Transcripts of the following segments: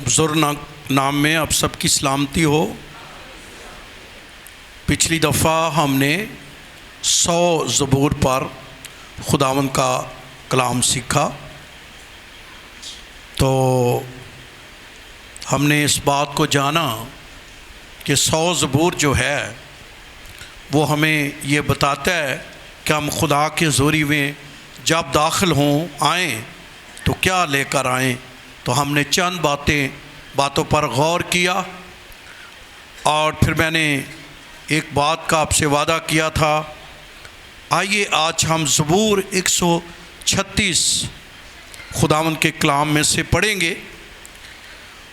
بزرگ نام میں اب سب کی سلامتی ہو۔ پچھلی دفعہ ہم نے 100 زبور پر خداوند کا کلام سیکھا، تو ہم نے اس بات کو جانا کہ 100 زبور جو ہے وہ ہمیں یہ بتاتا ہے کہ ہم خدا کے حضوری میں جب داخل آئیں تو کیا لے کر آئیں۔ تو ہم نے چند باتوں پر غور کیا، اور پھر میں نے ایک بات کا آپ سے وعدہ کیا تھا۔ آئیے آج ہم زبور 136 خداوند کے کلام میں سے پڑھیں گے،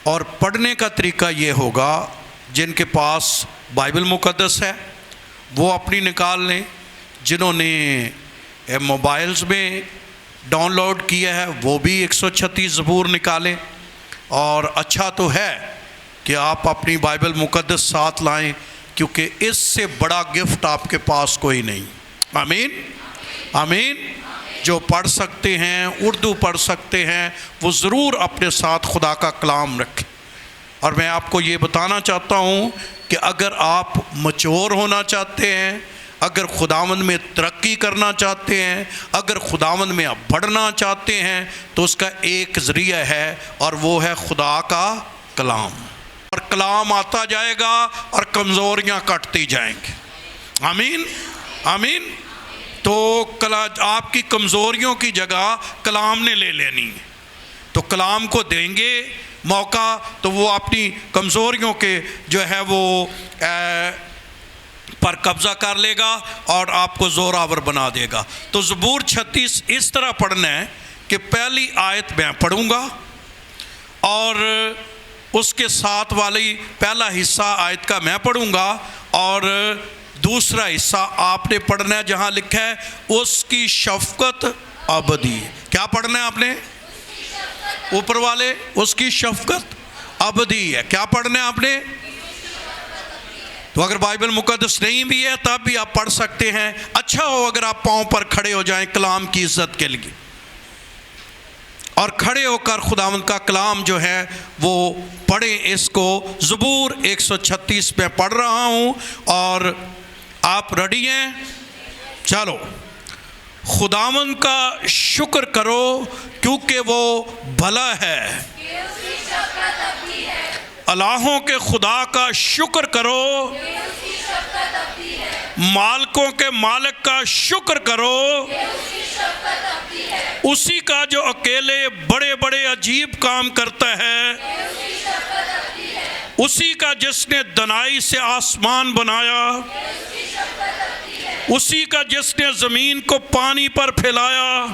اور پڑھنے کا طریقہ یہ ہوگا، جن کے پاس بائبل مقدس ہے وہ اپنی نکال لیں، جنہوں نے موبائلز میں ڈاؤن لوڈ کیا ہے وہ بھی 136 زبور نکالیں، اور اچھا تو ہے کہ آپ اپنی بائبل مقدس ساتھ لائیں، کیونکہ اس سے بڑا گفٹ آپ کے پاس کوئی نہیں۔ آمین آمین۔ جو پڑھ سکتے ہیں، اردو پڑھ سکتے ہیں، وہ ضرور اپنے ساتھ خدا کا کلام رکھیں۔ اور میں آپ کو یہ بتانا چاہتا ہوں کہ اگر آپ مچور ہونا چاہتے ہیں، اگر خداوند میں ترقی کرنا چاہتے ہیں، اگر خداوند میں آپ بڑھنا چاہتے ہیں، تو اس کا ایک ذریعہ ہے، اور وہ ہے خدا کا کلام۔ اور کلام آتا جائے گا اور کمزوریاں کٹتی جائیں گی۔ آمین آمین۔ تو آپ کی کمزوریوں کی جگہ کلام نے لے لینی ہے، تو کلام کو دیں گے موقع، تو وہ اپنی کمزوریوں کے جو ہے وہ پر قبضہ کر لے گا اور آپ کو زور آور بنا دے گا۔ تو زبور 36 اس طرح پڑھنا ہے کہ پہلی آیت میں پڑھوں گا، اور اس کے ساتھ والی پہلا حصہ آیت کا میں پڑھوں گا، اور دوسرا حصہ آپ نے پڑھنا ہے جہاں لکھا ہے اس کی شفقت ابدی۔ کیا پڑھنا ہے آپ نے؟ اوپر والے، اس کی شفقت ابدی ہے۔ کیا پڑھنا ہے آپ نے؟ تو اگر بائبل مقدس نہیں بھی ہے تب بھی آپ پڑھ سکتے ہیں۔ اچھا ہو اگر آپ پاؤں پر کھڑے ہو جائیں کلام کی عزت کے لیے، اور کھڑے ہو کر خداوند کا کلام جو ہے وہ پڑھیں۔ اس کو زبور 136 میں پڑھ رہا ہوں، اور آپ ریڈی ہیں؟ چلو۔ خداوند کا شکر کرو کیونکہ وہ بھلا ہے، الہوں کے خدا کا شکر کرو، مالکوں کے مالک کا شکر کرو، اسی کا جو اکیلے بڑے بڑے عجیب کام کرتا ہے، اسی کا جس نے دنائی سے آسمان بنایا، اسی کا جس نے زمین کو پانی پر پھیلایا،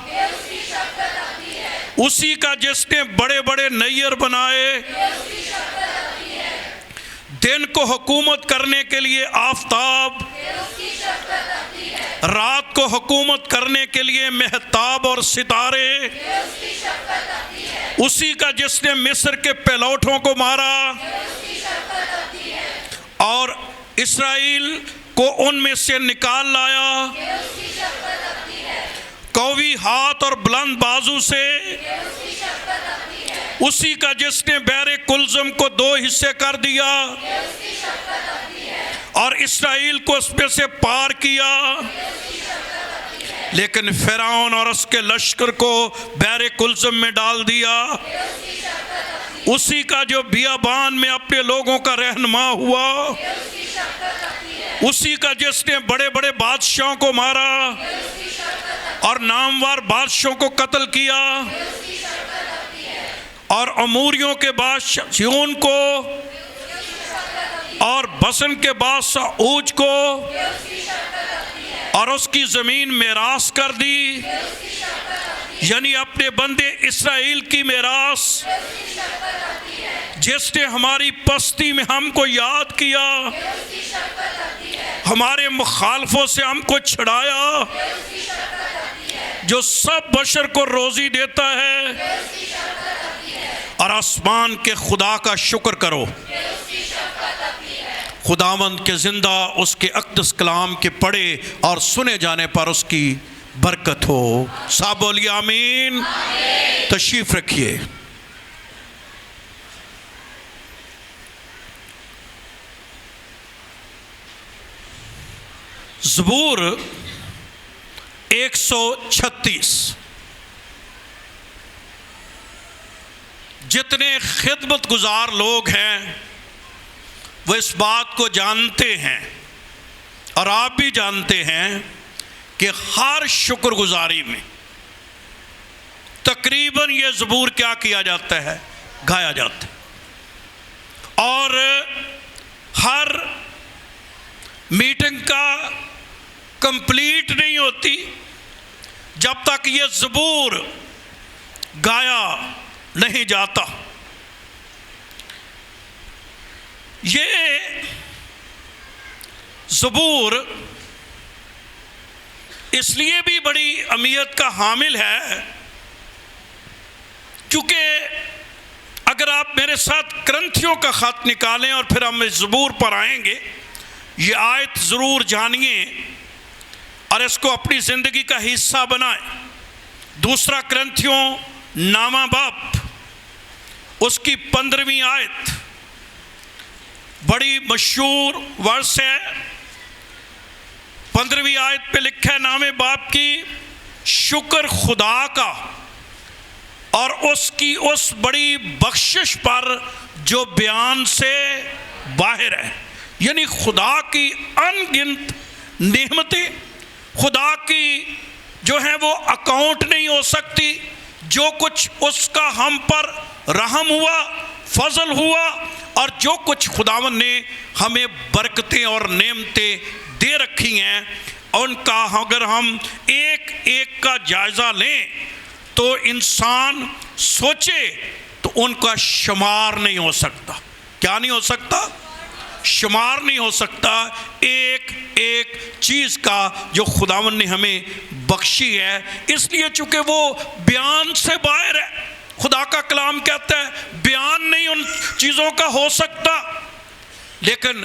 اسی کا جس نے بڑے بڑے نیر بنائے، دن کو حکومت کرنے کے لیے آفتاب، رات کو حکومت کرنے کے لیے مہتاب اور ستارے، اسی کا جس نے مصر کے پیلوٹوں کو مارا اور اسرائیل کو ان میں سے نکال لایا، قوی ہاتھ اور بلند بازو سے، اسی کا جس نے بحر کلزم کو 2 حصے کر دیا اور اسرائیل کو اس میں سے پار کیا، لیکن فرعون اور اس کے لشکر کو بحر کلزم میں ڈال دیا، اسی کا جو بیابان میں اپنے لوگوں کا رہنما ہوا، اسی کا جس نے بڑے بڑے بادشاہوں کو مارا اور نامور بادشاہوں کو قتل کیا، اور اموریوں کے بادشاہ سیون کو اور بسن کے بادشاہ اوج کو اور اس کی زمین میراث کر دی، یعنی اپنے بندے اسرائیل کی میراث، جس نے ہماری پستی میں ہم کو یاد کیا، ہمارے مخالفوں سے ہم کو چھڑایا، جو سب بشر کو روزی دیتا ہے، اور آسمان کے خدا کا شکر کرو۔ خداوند کے زندہ اس کے اقدس کلام کے پڑھے اور سنے جانے پر اس کی برکت ہو۔ سب بولیے آمین۔ تشریف رکھیے۔ زبور 136، جتنے خدمت گزار لوگ ہیں وہ اس بات کو جانتے ہیں اور آپ بھی جانتے ہیں کہ ہر شکر گزاری میں تقریباً یہ زبور کیا کیا جاتا ہے؟ گایا جاتا ہے، اور ہر میٹنگ کا کمپلیٹ نہیں ہوتی جب تک یہ زبور گایا نہیں جاتا۔ یہ زبور اس لیے بھی بڑی اہمیت کا حامل ہے کیونکہ اگر آپ میرے ساتھ کرنتھیوں کا خط نکالیں اور پھر ہم اس زبور پر آئیں گے، یہ آیت ضرور جانیے اور اس کو اپنی زندگی کا حصہ بنائیں۔ دوسرا کرنتھیوں نامہ باب اس کی 15ویں آیت بڑی مشہور ورس ہے۔ 15ویں آیت پہ لکھا ہے نامہ باب کی شکر خدا کا اور اس کی اس بڑی بخشش پر جو بیان سے باہر ہے، یعنی خدا کی ان گنت نعمتیں، خدا کی جو ہیں وہ اکاؤنٹ نہیں ہو سکتی، جو کچھ اس کا ہم پر رحم ہوا، فضل ہوا، اور جو کچھ خداوند نے ہمیں برکتیں اور نعمتیں دے رکھی ہیں، ان کا اگر ہم ایک ایک کا جائزہ لیں تو انسان سوچے تو ان کا شمار نہیں ہو سکتا۔ کیا نہیں ہو سکتا؟ شمار نہیں ہو سکتا ایک ایک چیز کا جو خداوند نے ہمیں بخشی ہے، اس لیے چونکہ وہ بیان سے باہر ہے۔ خدا کا کلام کہتا ہے بیان نہیں ان چیزوں کا ہو سکتا، لیکن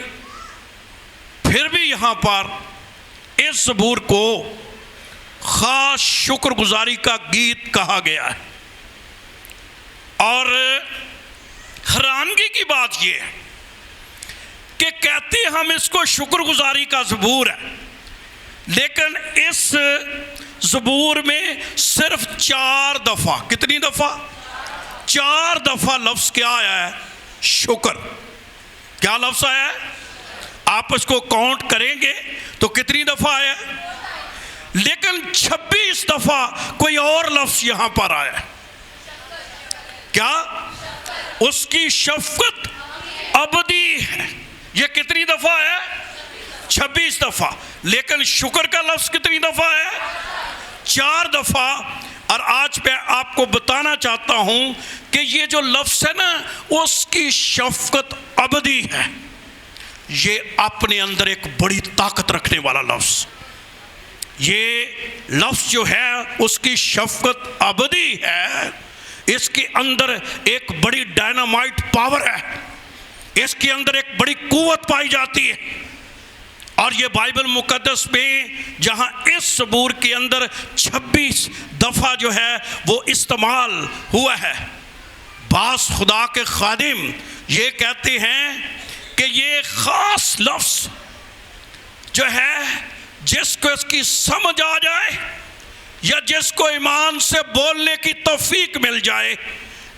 پھر بھی یہاں پر اس زبور کو خاص شکر گزاری کا گیت کہا گیا ہے۔ اور حیرانگی کی بات یہ ہے کہ کہتے ہم اس کو شکر گزاری کا زبور ہے، لیکن اس زبور میں صرف 4 دفعہ، کتنی دفعہ؟ 4 دفعہ لفظ کیا آیا ہے؟ شکر۔ کیا لفظ آیا ہے؟ آپ اس کو کاؤنٹ کریں گے تو کتنی دفعہ آیا ہے؟ لیکن 26 دفعہ کوئی اور لفظ یہاں پر آیا ہے۔ کیا؟ اس کی شفقت ابدی ہے۔ یہ کتنی دفعہ ہے؟ 26 دفعہ۔ لیکن شکر کا لفظ کتنی دفعہ ہے؟ 4 دفعہ۔ اور آج میں آپ کو بتانا چاہتا ہوں کہ یہ جو لفظ ہے نا، اس کی شفقت ابدی ہے۔ یہ اپنے اندر ایک بڑی طاقت رکھنے والا لفظ، یہ لفظ جو ہے اس کی شفقت ابدی ہے۔ اس کے اندر ایک بڑی ڈائنامائٹ پاور ہے، اس کے اندر ایک بڑی قوت پائی جاتی ہے۔ اور یہ بائبل مقدس میں جہاں اس زبور کے اندر 26 دفعہ جو ہے وہ استعمال ہوا ہے، بعض خدا کے خادم یہ کہتے ہیں کہ یہ خاص لفظ جو ہے جس کو اس کی سمجھ آ جائے یا جس کو ایمان سے بولنے کی توفیق مل جائے،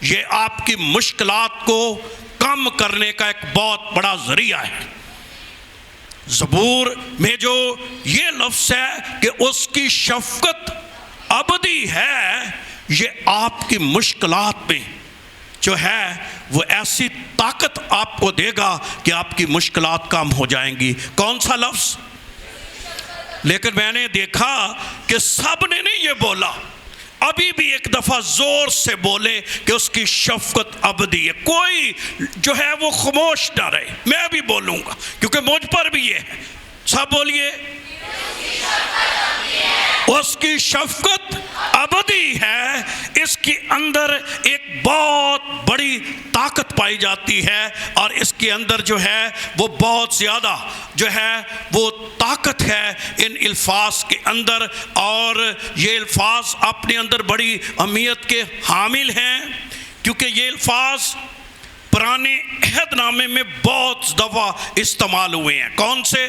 یہ آپ کی مشکلات کو کم کرنے کا ایک بہت بڑا ذریعہ ہے۔ زبور میں جو یہ لفظ ہے کہ اس کی شفقت ابدی ہے، یہ آپ کی مشکلات میں جو ہے وہ ایسی طاقت آپ کو دے گا کہ آپ کی مشکلات کم ہو جائیں گی۔ کون سا لفظ؟ لیکن میں نے دیکھا کہ سب نے نہیں یہ بولا، ابھی بھی ایک دفعہ زور سے بولے کہ اس کی شفقت ابدی ہے۔ کوئی جو ہے وہ خاموش نہ رہے، میں بھی بولوں گا کیونکہ مجھ پر بھی یہ ہے۔ سب بولیے، اس کی شفقت ابدی ہے۔ اس کے اندر ایک بہت بڑی طاقت پائی جاتی ہے، اور اس کے اندر جو ہے وہ بہت زیادہ جو ہے وہ طاقت ہے ان الفاظ کے اندر، اور یہ الفاظ اپنے اندر بڑی اہمیت کے حامل ہیں کیونکہ یہ الفاظ پرانے عہد نامے میں بہت دفعہ استعمال ہوئے ہیں۔ کون سے؟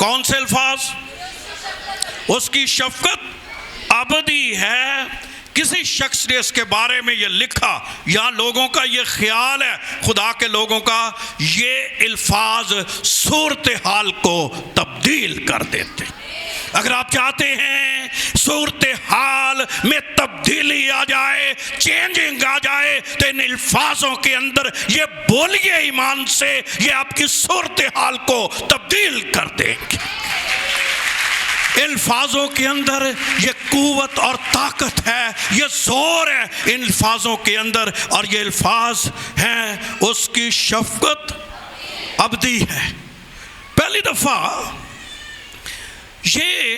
کون سے الفاظ؟ اس کی شفقت ابدی ہے۔ کسی شخص نے اس کے بارے میں یہ لکھا، یا لوگوں کا یہ خیال ہے، خدا کے لوگوں کا، یہ الفاظ صورتحال کو تبدیل کر دیتے۔ اگر آپ چاہتے ہیں صورتحال میں تبدیلی آ جائے، چینجنگ آ جائے، تو ان الفاظوں کے اندر یہ بولیے ایمان سے، یہ آپ کی صورتحال کو تبدیل کر دیں گے۔ الفاظوں کے اندر یہ قوت اور طاقت ہے، یہ زور ہے ان الفاظوں کے اندر، اور یہ الفاظ ہیں اس کی شفقت ابدی ہے۔ پہلی دفعہ یہ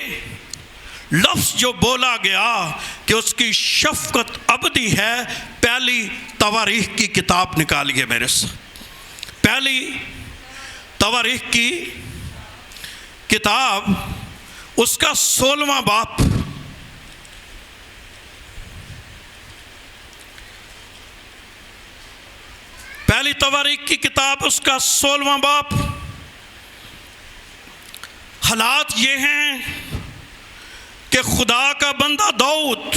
لفظ جو بولا گیا کہ اس کی شفقت ابدی ہے، پہلی تواریخ کی کتاب نکالیے میرے ساتھ، پہلی تواریخ کی کتاب، اس کا 16واں باب، پہلی تواریخ کی کتاب اس کا 16واں باب۔ حالات یہ ہیں کہ خدا کا بندہ داؤد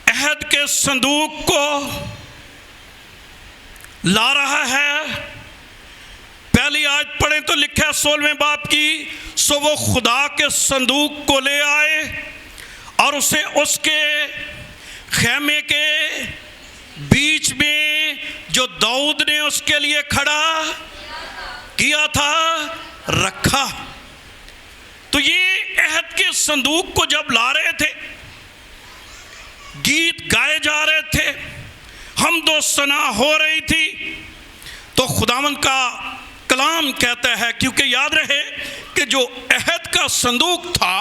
عہد کے صندوق کو لا رہا ہے۔ پہلی آیت پڑھیں تو لکھا ہے 16ویں باب کی، سو وہ خدا کے صندوق کو لے آئے اور اسے اس کے خیمے کے بیچ میں جو داؤد نے اس کے لیے کھڑا کیا تھا رکھا۔ تو یہ عہد کے صندوق کو جب لا رہے تھے، گیت گائے جا رہے تھے، حمد و ثنا ہو رہی تھی، تو خداوند کا کلام کہتا ہے، کیونکہ یاد رہے کہ جو عہد کا صندوق تھا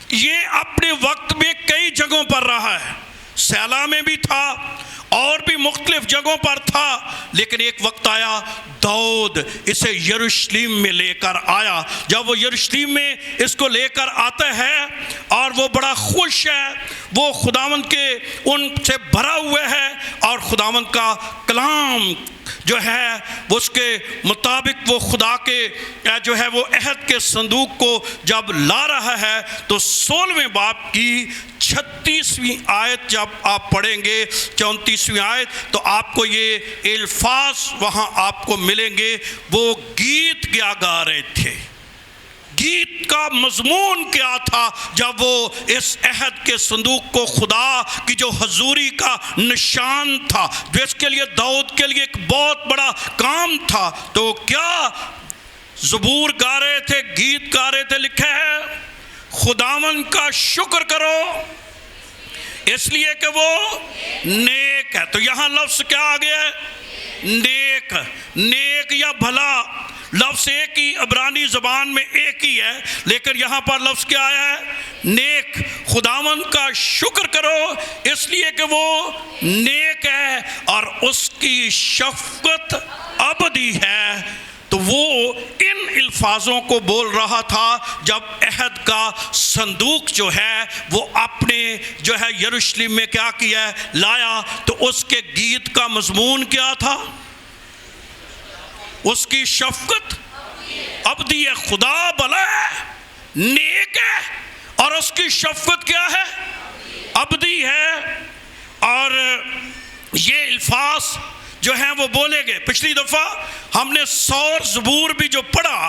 یہ اپنے وقت میں کئی جگہوں پر رہا ہے، سیلا میں بھی تھا اور بھی مختلف جگہوں پر تھا، لیکن ایک وقت آیا داؤد اسے یروشلم میں لے کر آیا۔ جب وہ یروشلم میں اس کو لے کر آتا ہے اور وہ بڑا خوش ہے، وہ خداوند کے ان سے بھرا ہوا ہے، اور خداوند کا کلام جو ہے وہ اس کے مطابق وہ خدا کے جو ہے وہ عہد کے صندوق کو جب لا رہا ہے، تو 16ویں باب کی 36ویں آیت جب آپ پڑھیں گے، 34ویں آیت، تو آپ کو یہ الفاظ وہاں آپ کو ملیں گے۔ وہ گیت کیا گا رہے تھے، گیت کا مضمون کیا تھا جب وہ اس عہد کے صندوق کو، خدا کی جو حضوری کا نشان تھا، جو اس کے لیے داؤد کے لیے ایک بہت بڑا کام تھا، تو کیا زبور گا رہے تھے، گیت گا رہے تھے، لکھا ہے خداوند کا شکر کرو اس لیے کہ وہ نیک ہے۔ تو یہاں لفظ کیا آ گیا ہے؟ نیک۔ نیک یا بھلا لفظ ایک ہی، عبرانی زبان میں ایک ہی ہے، لیکن یہاں پر لفظ کیا آیا ہے؟ نیک۔ خداوند کا شکر کرو اس لیے کہ وہ نیک ہے اور اس کی شفقت ابدی ہے۔ تو وہ ان الفاظوں کو بول رہا تھا جب عہد کا صندوق جو ہے وہ اپنے جو ہے یروشلم میں کیا کیا ہے؟ لایا۔ تو اس کے گیت کا مضمون کیا تھا؟ اس کی شفقت ابدی ہے، خدا بھلا ہے، نیک ہے، اور اس کی شفقت کیا ہے؟ ابدی ہے۔ اور یہ الفاظ جو ہیں وہ بولے گئے۔ پچھلی دفعہ ہم نے 100 زبور بھی جو پڑھا،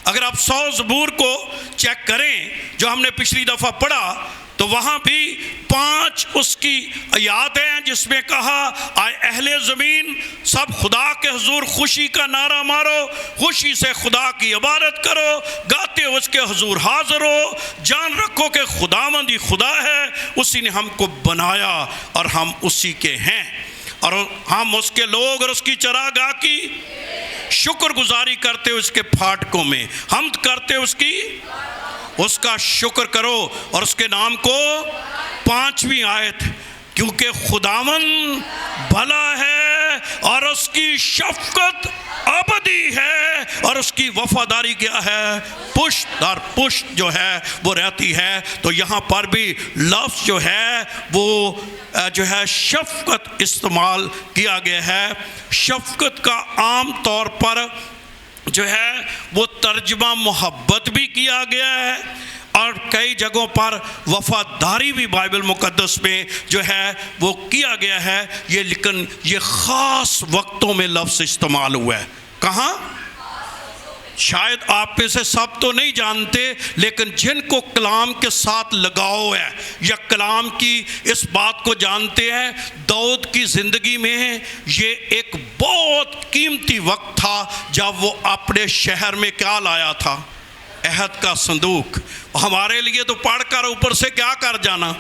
اگر آپ 100 زبور کو چیک کریں جو ہم نے پچھلی دفعہ پڑھا، تو وہاں بھی 5 اس کی آیات ہیں جس میں کہا آئے اہل زمین سب خدا کے حضور خوشی کا نعرہ مارو، خوشی سے خدا کی عبادت کرو، گاتے اس کے حضور حاضر ہو، جان رکھو کہ خداوند ہی خدا ہے، اسی نے ہم کو بنایا اور ہم اسی کے ہیں، اور ہم اس کے لوگ اور اس کی چراگاہ کی شکر گزاری کرتے اس کے پھاٹکوں میں، حمد کرتے اس کا شکر کرو اور اس کے نام کو۔ 5ویں آیت، کیونکہ خداوند بھلا ہے اور اس کی شفقت ابدی ہے اور اس کی وفاداری کیا ہے؟ پشت در پشت جو ہے وہ رہتی ہے۔ تو یہاں پر بھی لفظ جو ہے وہ جو ہے شفقت استعمال کیا گیا ہے۔ شفقت کا عام طور پر جو ہے وہ ترجمہ محبت بھی کیا گیا ہے، اور کئی جگہوں پر وفاداری بھی بائبل مقدس میں جو ہے وہ کیا گیا ہے۔ یہ لیکن یہ خاص وقتوں میں لفظ استعمال ہوا ہے۔ کہاں؟ شاید آپ میں سے سب تو نہیں جانتے، لیکن جن کو کلام کے ساتھ لگاؤ ہے یا کلام کی اس بات کو جانتے ہیں، داؤد کی زندگی میں یہ ایک بہت قیمتی وقت تھا جب وہ اپنے شہر میں کیا لایا تھا؟ عہد کا صندوق۔ ہمارے لیے تو پڑھ کر اوپر سے کیا کر جانا،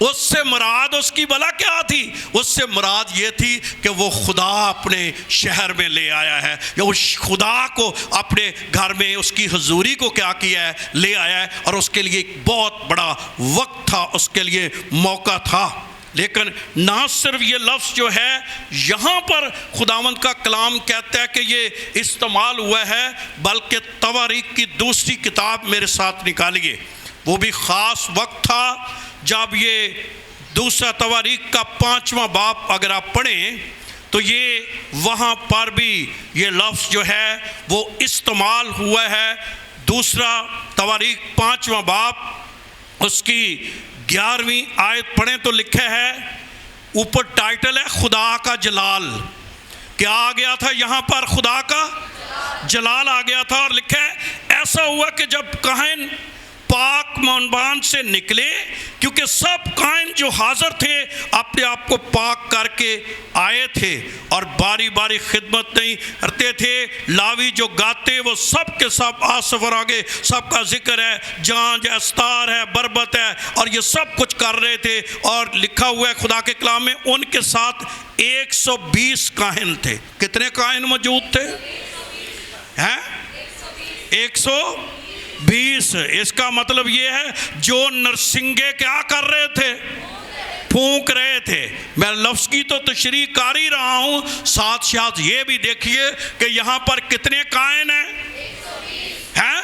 اس سے مراد اس کی بلا کیا تھی؟ اس سے مراد یہ تھی کہ وہ خدا اپنے شہر میں لے آیا ہے، یا اس خدا کو اپنے گھر میں اس کی حضوری کو کیا کیا ہے؟ لے آیا ہے، اور اس کے لیے ایک بہت بڑا وقت تھا، اس کے لیے موقع تھا۔ لیکن نہ صرف یہ لفظ جو ہے یہاں پر خداوند کا کلام کہتا ہے کہ یہ استعمال ہوا ہے، بلکہ تواریخ کی دوسری کتاب میرے ساتھ نکالیے، وہ بھی خاص وقت تھا جب یہ دوسرا تواریخ کا 5واں باب اگر آپ پڑھیں تو یہ وہاں پر بھی یہ لفظ جو ہے وہ استعمال ہوا ہے۔ دوسرا تواریخ 5واں باب اس کی 11ویں آیت پڑھیں تو لکھا ہے، اوپر ٹائٹل ہے خدا کا جلال۔ کیا آ گیا تھا یہاں پر؟ خدا کا جلال آ گیا تھا، اور لکھا ہے ایسا ہوا کہ جب کاہن پاک منبان سے نکلے، کیونکہ سب کاہن جو حاضر تھے اپنے آپ کو پاک کر کے آئے تھے اور باری باری خدمت نہیں کرتے تھے، لاوی جو گاتے وہ سب کے سب آصف اور آگے سب کا ذکر ہے، جانج ہے، استار ہے، بربت ہے، اور یہ سب کچھ کر رہے تھے۔ اور لکھا ہوا ہے خدا کے کلام میں ان کے ساتھ 120 کاہن تھے۔ کتنے کاہن موجود تھے؟ 120۔ اس کا مطلب یہ ہے جو نرسنگے کیا کر رہے تھے؟ پھونک رہے تھے۔ میں لفظ کی تو تشریح کر ہی رہا ہوں، ساتھ ساتھ یہ بھی دیکھیے کہ یہاں پر کتنے کاہن ہیں؟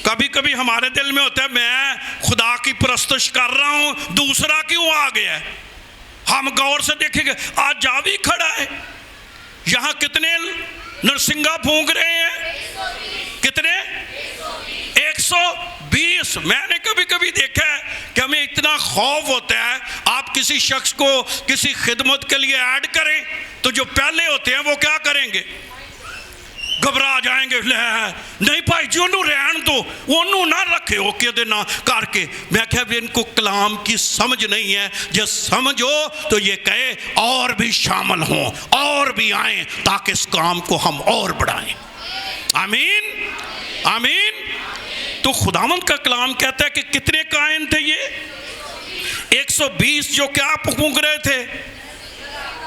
کبھی کبھی ہمارے دل میں ہوتا ہے میں خدا کی پرستش کر رہا ہوں، دوسرا کیوں آ گیا ہے؟ ہم غور سے دیکھیں گے، آج جاوی کھڑا ہے، یہاں کتنے نرسنگا پھونک رہے ہیں؟ کتنے؟ 120۔ میں نے کبھی کبھی دیکھا ہے کہ ہمیں اتنا خوف ہوتا ہے، آپ کسی شخص کو کسی خدمت کے لیے ایڈ کریں تو جو پہلے ہوتے ہیں وہ کیا کریں گے؟ گھبرا جائیں گے، نہیں بھائی جو انہوں رہن دو، انہوں نہ رکھے ہو کے دے نہ کر کے۔ میں کہا ان کو کلام کی سمجھ نہیں ہے، جب سمجھ ہو تو یہ کہے اور بھی شامل ہوں، اور بھی آئیں، تاکہ اس کام کو ہم اور بڑھائیں۔ آمین آمین۔ تو خداوند کا کلام کہتا ہے کہ کتنے کائن تھے یہ؟ 120 جو کیا پھونک رہے تھے؟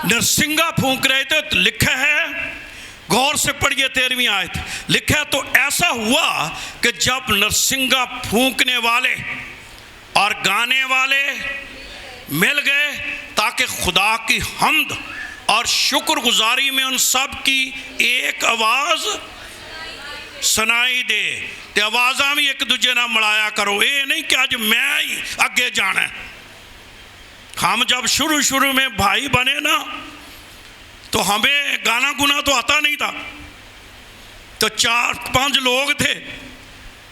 نرسنگا پھونک رہے تھے۔ تو لکھا ہے، غور سے پڑھیے 13ویں آیت، لکھا ہے تو ایسا ہوا کہ جب نرسنگا پھونکنے والے اور گانے والے مل گئے تاکہ خدا کی حمد اور شکر گزاری میں ان سب کی ایک آواز سنائی دے، تے آوازاں بھی ایک دوجے نہ مڑایا کرو۔ اے نہیں کہ آج میں ہی اگے جانا ہے۔ ہم جب شروع میں بھائی بنے نا تو ہمیں گانا گنا تو آتا نہیں تھا، تو 4-5 لوگ تھے،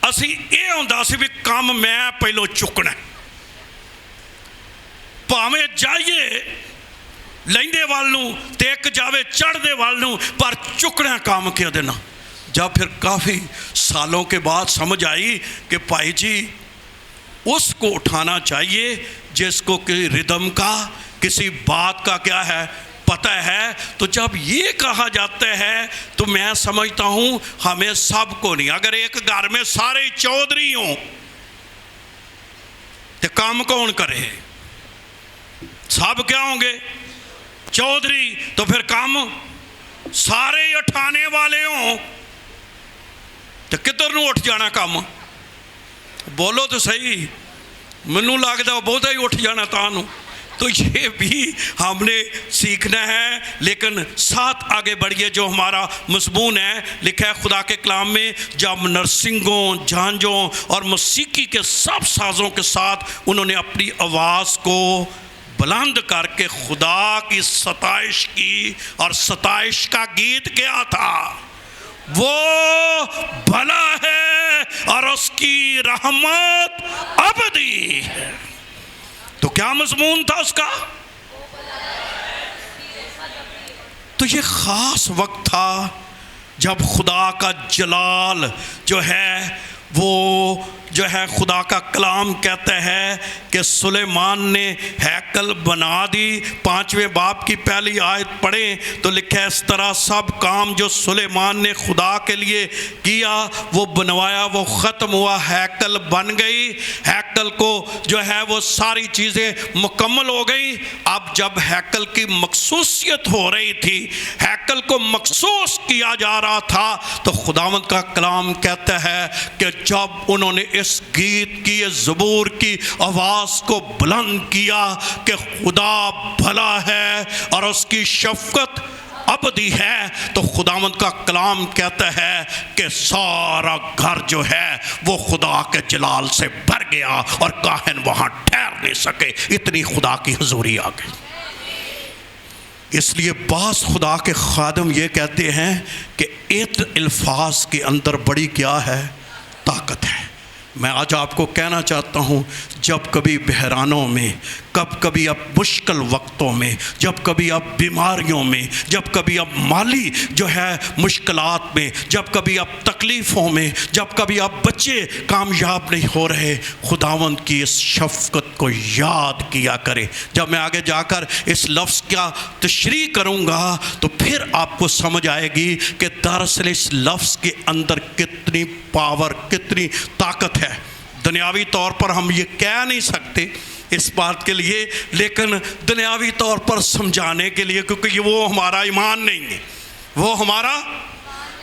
اسی یہ ہوندہ سی بھی کام میں پہلو چکنا ہے، پاویں جائیے لیندے والوں تیک جاوے چڑھ دے والوں پر چکنا کام کیا دینا۔ جب پھر کافی سالوں کے بعد سمجھ آئی کہ بھائی جی اس کو اٹھانا چاہیے جس کو کسی ردم کا کسی بات کا کیا ہے پتہ ہے، تو جب یہ کہا جاتا ہے تو میں سمجھتا ہوں ہمیں سب کو نہیں، اگر ایک گھر میں سارے چودھری ہوں تو کام کون کرے؟ سب کیا ہوں گے؟ چودھری، تو پھر کام سارے اٹھانے والے ہوں تو کدھر نو اٹھ جانا کام؟ بولو تو صحیح، منو لگتا بہت ہی اٹھ جانا تانوں تو یہ بھی ہم نے سیکھنا ہے، لیکن ساتھ آگے بڑھیے۔ جو ہمارا مضمون ہے، لکھا ہے خدا کے کلام میں، جب نرسنگوں، جھانجوں اور موسیقی کے سب سازوں کے ساتھ انہوں نے اپنی آواز کو بلند کر کے خدا کی ستائش کی، اور ستائش کا گیت کیا تھا؟ وہ بھلا ہے اور اس کی رحمت ابدی ہے۔ تو کیا مضمون تھا اس کا؟ تو یہ خاص وقت تھا جب خدا کا جلال جو ہے، وہ جو ہے خدا کا کلام کہتا ہے کہ سلیمان نے ہیکل بنا دی۔ 5ویں باب کی پہلی آیت پڑھیں تو لکھا ہے، اس طرح سب کام جو سلیمان نے خدا کے لیے کیا، وہ بنوایا، وہ ختم ہوا، ہیکل بن گئی۔ ہیکل کو جو ہے وہ ساری چیزیں مکمل ہو گئی۔ اب جب ہیکل کی مخصوصیت ہو رہی تھی، ہیکل کو مخصوص کیا جا رہا تھا، تو خداوند کا کلام کہتا ہے کہ جب انہوں نے اس گیت کی، زبور کی آواز کو بلند کیا کہ خدا بھلا ہے اور اس کی شفقت ابدی ہے، تو خداوند کا کلام کہتا ہے کہ سارا گھر جو ہے وہ خدا کے جلال سے بھر گیا اور کاہن وہاں ٹھہر نہیں سکے، اتنی خدا کی حضوری آ گئی۔ اس لیے بعض خدا کے خادم یہ کہتے ہیں کہ ایک الفاظ کے اندر بڑی کیا ہے؟ طاقت ہے۔ میں آج آپ کو کہنا چاہتا ہوں، جب کبھی بحرانوں میں، کبھی اب مشکل وقتوں میں، جب کبھی اب بیماریوں میں، جب کبھی اب مالی جو ہے مشکلات میں، جب کبھی اب تکلیفوں میں، جب کبھی اب بچے کامیاب نہیں ہو رہے، خداوند کی اس شفقت کو یاد کیا کرے۔ جب میں آگے جا کر اس لفظ کا تشریح کروں گا تو پھر آپ کو سمجھ آئے گی کہ دراصل اس لفظ کے اندر کتنی پاور، کتنی طاقت ہے۔ دنیاوی طور پر ہم یہ کہہ نہیں سکتے اس بات کے لیے، لیکن دنیاوی طور پر سمجھانے کے لیے، کیونکہ وہ ہمارا ایمان نہیں ہے، وہ ہمارا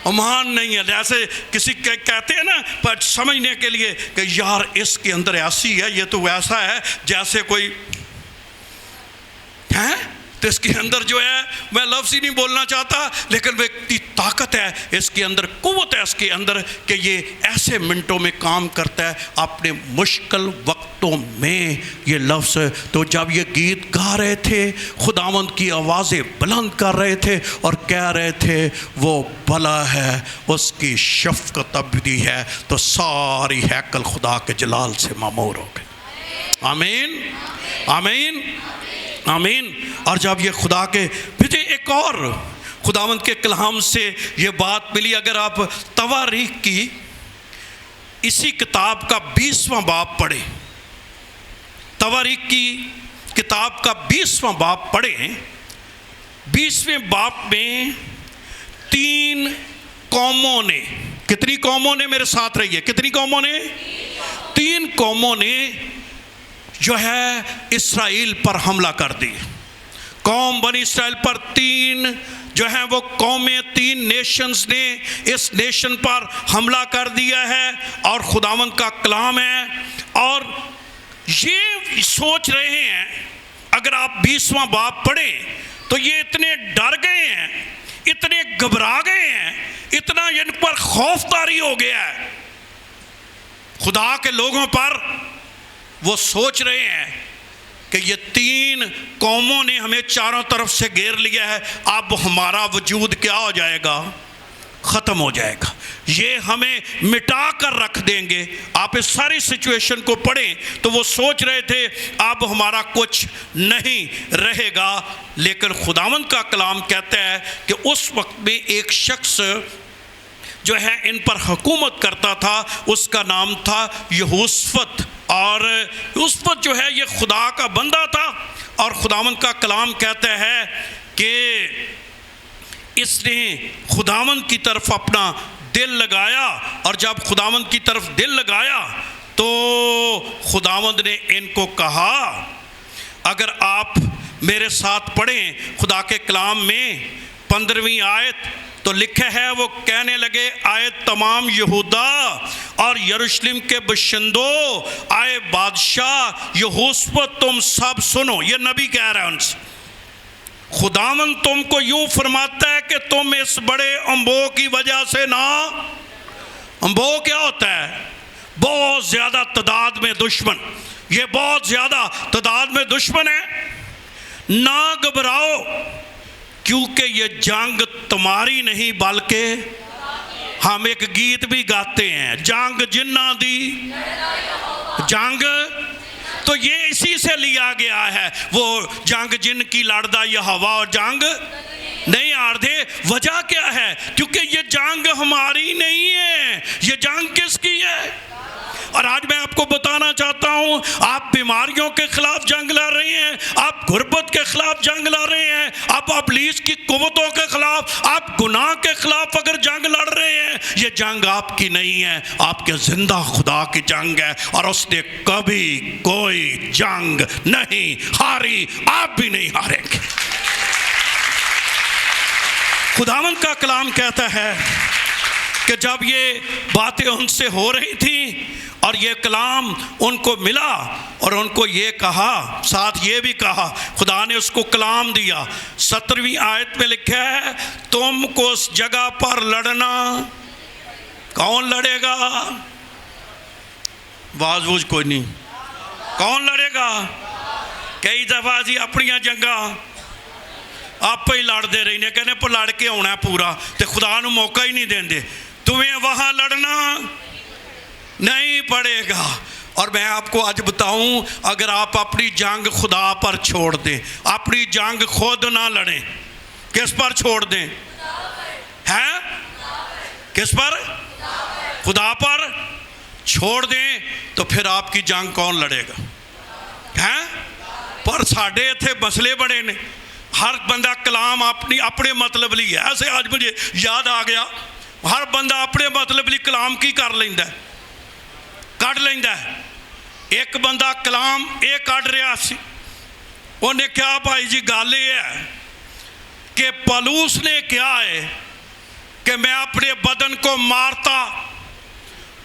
ایمان نہیں ہے۔ جیسے کسی کہتے ہیں نا، پر سمجھنے کے لیے کہ یار اس کے اندر ایسی ہے، یہ تو ویسا ہے جیسے کوئی ہے، تو اس کے اندر جو ہے، میں لفظ ہی نہیں بولنا چاہتا، لیکن وہ اتنی طاقت ہے اس کے اندر، قوت ہے اس کے اندر کہ یہ ایسے منٹوں میں کام کرتا ہے اپنے مشکل وقتوں میں۔ یہ لفظ تو جب یہ گیت گا رہے تھے، خداوند کی آوازیں بلند کر رہے تھے اور کہہ رہے تھے وہ بھلا ہے، اس کی شفقت ابدی ہے، تو ساری ہیکل خدا کے جلال سے معمور ہو گئی۔ آمین، آمین، آمین۔ اور جب یہ خدا کے مجھے ایک اور خداوند کے کلام سے یہ بات ملی، اگر آپ تواریخ کی اسی کتاب کا 20واں باب پڑھیں، تواریخ کی کتاب کا 20واں باب پڑھیں، 20ویں باب میں 3 قوموں نے، کتنی قوموں نے، میرے ساتھ رہیے، کتنی قوموں نے؟ 3 قوموں نے جو ہے اسرائیل پر حملہ کر دی۔ قوم بنی اسرائیل پر 3 جو ہیں وہ قومیں، 3 نیشنز نے اس نیشن پر حملہ کر دیا ہے، اور خداوند کا کلام ہے، اور یہ سوچ رہے ہیں، اگر آپ 20واں باب پڑھیں تو یہ اتنے ڈر گئے ہیں، اتنے گھبرا گئے ہیں، اتنا ان پر خوف طاری ہو گیا ہے خدا کے لوگوں پر۔ وہ سوچ رہے ہیں کہ یہ 3 قوموں نے ہمیں چاروں طرف سے گھیر لیا ہے، اب ہمارا وجود کیا ہو جائے گا؟ ختم ہو جائے گا، یہ ہمیں مٹا کر رکھ دیں گے۔ آپ اس ساری سچویشن کو پڑھیں تو وہ سوچ رہے تھے اب ہمارا کچھ نہیں رہے گا، لیکن خداوند کا کلام کہتا ہے کہ اس وقت میں ایک شخص جو ہے ان پر حکومت کرتا تھا، اس کا نام تھا یہوشفت، اور یہوشفت جو ہے یہ خدا کا بندہ تھا، اور خداوند کا کلام کہتا ہے کہ اس نے خداوند کی طرف اپنا دل لگایا، اور جب خداوند کی طرف دل لگایا تو خداوند نے ان کو کہا، اگر آپ میرے ساتھ پڑھیں خدا کے کلام میں 15ویں آیت، تو لکھا ہے وہ کہنے لگے آئے تمام یہودا اور یروشلم کے باشندوں، آئے بادشاہ یہوشافط، تم سب سنو. یہ نبی کہہ رہا ہے ان سے، خداوند تم کو یوں فرماتا ہے کہ تم اس بڑے انبوہ کی وجہ سے نہ، انبوہ کیا ہوتا ہے؟ بہت زیادہ تعداد میں دشمن، یہ بہت زیادہ تعداد میں دشمن ہے، نہ گھبراؤ، کیونکہ یہ جنگ تمہاری نہیں بلکہ، ہم ایک گیت بھی گاتے ہیں، جنگ جنہ دی جنگ، تو یہ اسی سے لیا گیا ہے. وہ جنگ جن کی لڑدا یہ ہوا اور جنگ نہیں آردے. وجہ کیا ہے؟ کیونکہ یہ جنگ ہماری نہیں ہے، یہ جنگ کس کی ہے؟ اور آج میں آپ کو بتانا چاہتا ہوں، آپ بیماریوں کے خلاف جنگ لڑ رہے ہیں، آپ غربت کے خلاف جنگ لڑ رہے ہیں، آپ ابلیس کی قوتوں کے خلاف، آپ گناہ کے خلاف اگر جنگ لڑ رہے ہیں، یہ جنگ آپ کی نہیں ہے، آپ کے زندہ خدا کی جنگ ہے، اور اس نے کبھی کوئی جنگ نہیں ہاری، آپ بھی نہیں ہاریں گے. خداوند کا کلام کہتا ہے کہ جب یہ باتیں ان سے ہو رہی تھیں اور یہ کلام ان کو ملا اور ان کو یہ کہا، ساتھ یہ بھی کہا، خدا نے اس کو کلام دیا. 17ویں آیت میں لکھا ہے تم کو اس جگہ پر لڑنا، کون لڑے گا؟ باز بوجھ کوئی نہیں، کون لڑے گا؟ کئی دفعہ جی اپنی جنگاں آپ ہی لڑ دے رہی نے، کہنے پر لڑ کے ہونا ہے پورا، تے خدا نو موقع ہی نہیں دیں دے. تمہیں وہاں لڑنا نہیں پڑے گا. اور میں آپ کو آج بتاؤں، اگر آپ اپنی جنگ خدا پر چھوڑ دیں، اپنی جنگ خود نہ لڑیں، کس پر چھوڑ دیں؟ ہیں؟ کس پر؟ خدا پر چھوڑ دیں تو پھر آپ کی جنگ کون لڑے گا؟ ہیں؟ پر ساڑھے تھے مسئلے بڑے نے، ہر بندہ کلام اپنے مطلب لی ہے. ایسے آج مجھے یاد آ گیا، ہر بندہ اپنے مطلب لی کلام کی کر لیندہ ہے، کٹ لیندہ ہے. ایک بندہ کلام ایک کٹ رہا سی، انہیں کیا بھائی جی گل یہ ہے کہ پولس نے کیا ہے کہ میں اپنے بدن کو مارتا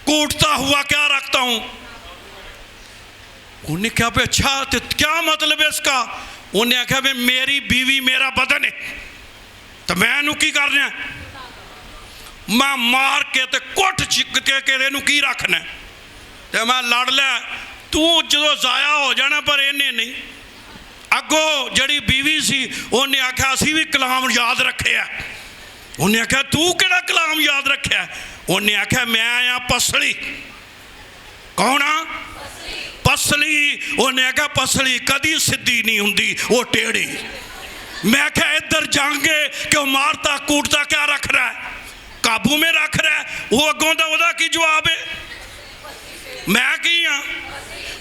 کوٹتا ہوا کیا رکھتا ہوں. انہیں کہا بھئی اچھا تو کیا مطلب ہے اس کا؟ انہیں کہا بھئی میری بیوی میرا بدن ہے تو میں انہوں کی کرنا ہے، میں مار کے تے کوٹ چکتے کہ انہوں کی رکھنا ہے، تو میں لڑ لے تو جو ضائع ہو جانا پر انہیں نہیں. اگو جڑی بیوی سی انہیں آکھا اسی بھی کلام یاد رکھے ہے. انہیں آکھا تو کیڑا کلام یاد رکھے ہے؟ انہیں آکھا میں آیا پسلی. کون آ؟ پسلی. انہیں آکھا پسلی کدی سدھی نہیں ہوندی، وہ ٹیڑی. میں کہا ادھر جانگے کہ وہ مارتا کوٹتا کیا رکھ رہا ہے؟ قابو میں رکھ رہا ہے. وہ اگوں دا ادا کی جواب ہے، میں کی ہاں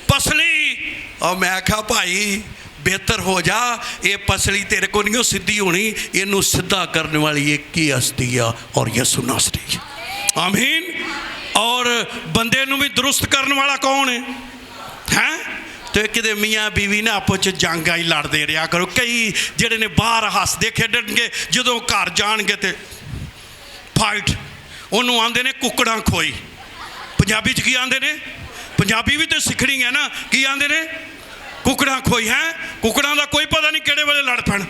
پسلی. اور میں کہا بھائی بہتر ہو جا، یہ پسلی تیرے کو نہیں سدھی ہونی، انہوں سدھا کرنے والی ایک کی ہستی ہے اور یسوع ناصری. آمین. اور بندے نو بھی درست کرنے والا کون ہے؟ ہیں؟ تو ایک دے میاں بیوی نے آپ چ جنگاں ہی لڑ دے رہا کرو. کئی جڑے نے باہر ہس دے کھیڈن گے، جدوں گھر جان گے تے فائٹ انہوں آندے نے ککڑاں کھوئی. پنجابی چ کی آندے نے؟ پنجابی بھی تو سکھنی ہے نا، کی آندے نے؟ ککڑاں کھوئی. ہیں؟ ککڑاں دا کوئی پتہ نہیں کیڑے والے لڑ پڑ.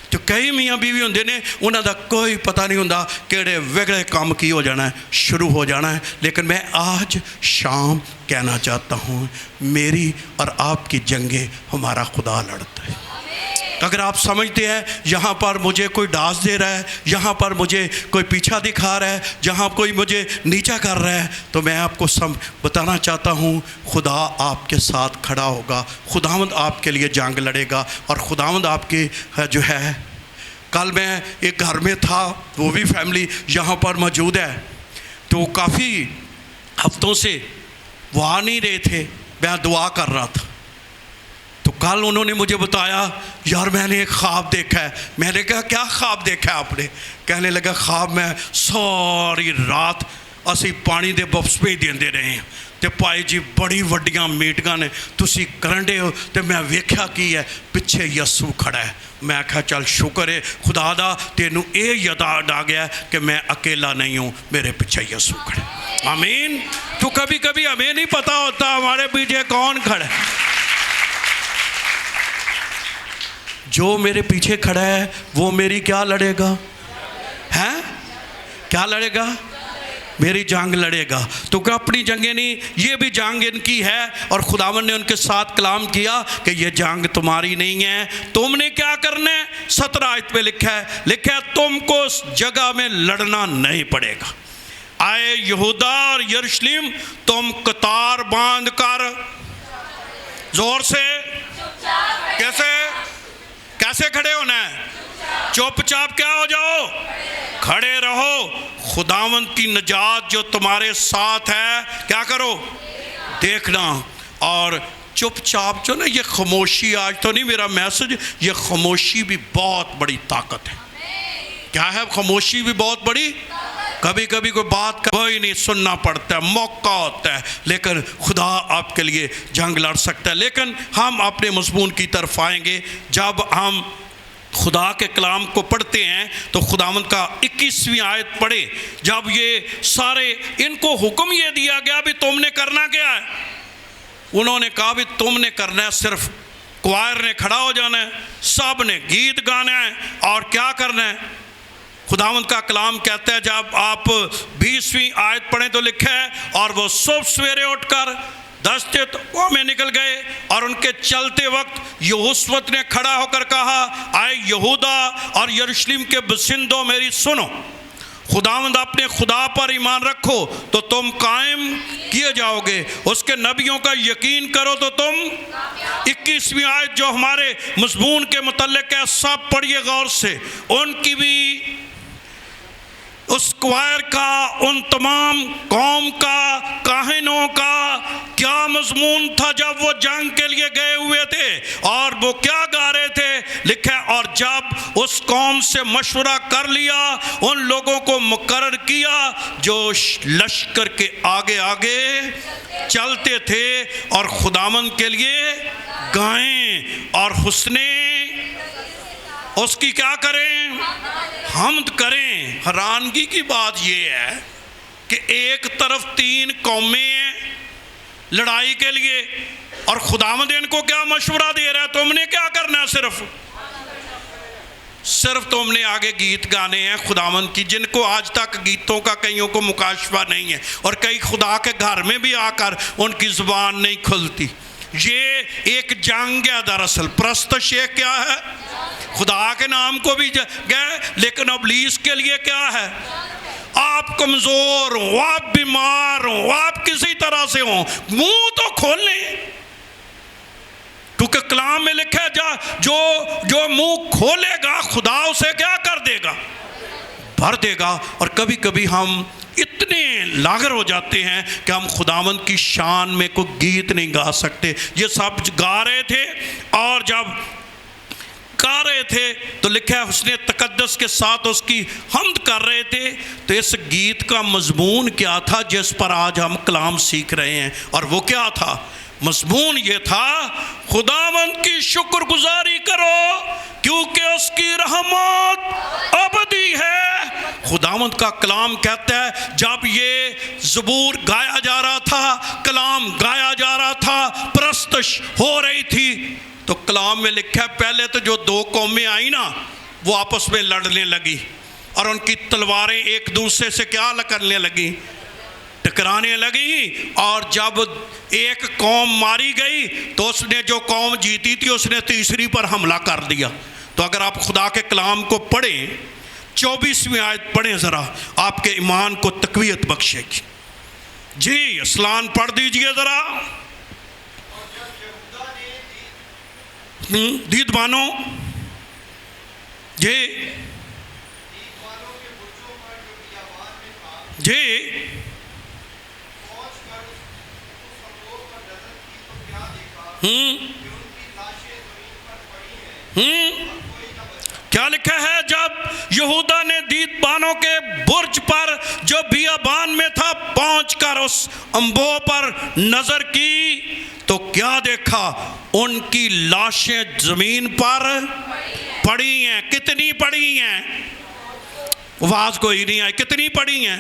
تو کئی میاں بیوی ہوندے نے انہاں دا کوئی پتہ نہیں ہوندا کیڑے وگڑے کام کی ہو جانا ہے، شروع ہو جانا ہے. لیکن میں آج شام کہنا چاہتا ہوں، میری اور آپ کی جنگیں ہمارا خدا لڑتا ہے. اگر آپ سمجھتے ہیں یہاں پر مجھے کوئی ڈاس دے رہا ہے، یہاں پر مجھے کوئی پیچھا دکھا رہا ہے، جہاں کوئی مجھے نیچا کر رہا ہے، تو میں آپ کو بتانا چاہتا ہوں خدا آپ کے ساتھ کھڑا ہوگا. خداوند آپ کے لیے جنگ لڑے گا. اور خداوند آپ کے جو ہے، کل میں ایک گھر میں تھا، وہ بھی فیملی یہاں پر موجود ہے، تو کافی ہفتوں سے وہ آ نہیں رہے تھے، میں دعا کر رہا تھا. تو کل انہوں نے مجھے بتایا یار میں نے ایک خواب دیکھا ہے. میں نے کہا کیا خواب دیکھا ہے آپ نے؟ کہنے لگا خواب میں ساری رات اسی پانی دے بپس پہ دیندے رہے ہیں ਤੇ ਭਾਈ ਜੀ ਬੜੀ ਵੱਡੀਆਂ ਮੀਟਿੰਗਾਂ ਨੇ ਤੁਸੀਂ ਕਰਨ ਦੇ ਹੋ ਤੇ ਮੈਂ ਵੇਖਿਆ ਕੀ ਹੈ ਪਿੱਛੇ ਯਿਸੂ ਖੜਾ ਹੈ। ਮੈਂ ਆਖਿਆ ਚੱਲ ਸ਼ੁਕਰ ਹੈ ਖੁਦਾ ਦਾ ਤੈਨੂੰ ਇਹ ਯਾਦ ਆ ਗਿਆ کہ میں اکیلا نہیں ہوں، میرے پیچھے یسوع کھڑا ہے۔ آمین۔ تو کبھی کبھی ہمیں نہیں پتا ہوتا ہمارے پیچھے کون کھڑا ہے۔ جو میرے پیچھے کھڑا ہے وہ میری کیا لڑے گا؟ ہیں کیا لڑے گا؟ میری جنگ لڑے گا۔ تو کہ اپنی جنگیں نہیں، یہ بھی جنگ ان کی ہے، اور خداوند نے ان کے ساتھ کلام کیا کہ یہ جنگ تمہاری نہیں ہے، تم نے کیا کرنا ہے؟ 17 آیت میں لکھا ہے تم کو اس جگہ میں لڑنا نہیں پڑے گا۔ آئے یہودا اور یروشلم تم قطار باندھ کر زور سے کیسے کھڑے ہونا ہے؟ چپ چاپ کیا ہو جاؤ؟ کھڑے رہو۔ خداوند کی نجات جو تمہارے ساتھ ہے کیا کرو؟ دیکھنا۔ اور چپ چاپ جو نا یہ خاموشی، آج تو نہیں میرا میسج، یہ خاموشی بھی بہت بڑی طاقت ہے۔ کیا ہے؟ خاموشی بھی بہت بڑی۔ کبھی کبھی کوئی بات کوئی نہیں سننا پڑتا ہے، موقع ہوتا ہے، لیکن خدا آپ کے لیے جنگ لڑ سکتا ہے۔ لیکن ہم اپنے مضمون کی طرف آئیں گے۔ جب ہم خدا کے کلام کو پڑھتے ہیں تو خداوند کا 21ویں آیت پڑھے، جب یہ سارے ان کو حکم یہ دیا گیا بھی تم نے کرنا کیا ہے؟ انہوں نے کہا بھی تم نے کرنا ہے صرف کوائر نے کھڑا ہو جانا ہے، سب نے گیت گانا ہے، اور کیا کرنا ہے؟ خداوند کا کلام کہتا ہے جب آپ 20ویں آیت پڑھیں تو لکھا ہے اور وہ صبح سویرے اٹھ کر دستے تو میں نکل گئے، اور ان کے چلتے وقت یہوشوت نے کھڑا ہو کر کہا آئے یہودا اور یروشلم کے بسندوں میری سنو، خداوند اپنے خدا پر ایمان رکھو تو تم قائم کیے جاؤ گے، اس کے نبیوں کا یقین کرو تو تم 21ویں آیت جو ہمارے مضمون کے متعلق ہے سب پڑھیے غور سے۔ ان کی بھی اس کوائر کا، ان تمام قوم کا، کاہنوں کا کیا مضمون تھا جب وہ جنگ کے لیے گئے ہوئے تھے، اور وہ کیا گا رہے تھے؟ لکھا ہے اور جب اس قوم سے مشورہ کر لیا، ان لوگوں کو مقرر کیا جو لشکر کے آگے آگے چلتے تھے اور خداوند کے لیے گائیں اور حسنے اس کی کیا کریں؟ حمد کریں۔ حیرانگی کی بات یہ ہے کہ ایک طرف 3 قومیں ہیں لڑائی کے لیے، اور خداوند ان کو کیا مشورہ دے رہا ہے؟ تم نے کیا کرنا ہے؟ صرف تم نے آگے گیت گانے ہیں خداوند کی، جن کو آج تک گیتوں کا کئیوں کو مکاشفہ نہیں ہے، اور کئی خدا کے گھر میں بھی آ کر ان کی زبان نہیں کھلتی۔ یہ ایک جنگ ہے دراصل۔ پرستش یہ کیا ہے؟ خدا کے نام کو بھی گئے، لیکن ابلیس کے لیے کیا ہے؟ آپ کمزور ہوں، آپ بیمار ہوں، آپ کسی طرح سے ہوں، منہ تو کھول لیں، کیونکہ کلام میں لکھا ہے جو منہ کھولے گا خدا اسے کیا کر دے گا؟ بھر دے گا۔ اور کبھی کبھی ہم اتنے لاغر ہو جاتے ہیں کہ ہم خداوند کی شان میں کوئی گیت نہیں گا سکتے۔ یہ سب گا رہے تھے، اور جب گا رہے تھے تو لکھا ہے حسن تقدس کے ساتھ اس کی حمد کر رہے تھے۔ تو اس گیت کا مضمون کیا تھا جس پر آج ہم کلام سیکھ رہے ہیں؟ اور وہ کیا تھا؟ مضمون یہ تھا خداوند کی شکر گزاری کرو کیونکہ اس کی رحمت ابدی ہے۔ خداوند کا کلام کہتا ہے جب یہ زبور گایا جا رہا تھا، کلام گایا جا رہا تھا، پرستش ہو رہی تھی، تو کلام میں لکھا ہے پہلے تو جو 2 قومیں آئیں نا وہ آپس میں لڑنے لگی، اور ان کی تلواریں ایک دوسرے سے کیا کرنے لگیں؟ ٹکرانے لگی۔ اور جب ایک قوم ماری گئی تو اس نے جو قوم جیتی تھی اس نے تیسری پر حملہ کر دیا۔ تو اگر آپ خدا کے کلام کو پڑھیں، 24ویں آیت پڑھیں ذرا، آپ کے ایمان کو تقویت بخشے گی۔ جی اسلام پڑھ دیجئے ذرا۔ دید بانو جی جی کیا لکھا ہے؟ جب یہودا نے دید بیابانوں کے برج پر جو بیابان میں تھا پہنچ کر اس انبوہ پر نظر کی تو کیا دیکھا؟ ان کی لاشیں زمین پر پڑی ہیں۔ کتنی پڑی ہیں؟ آواز کوئی نہیں آئی، کتنی پڑی ہیں؟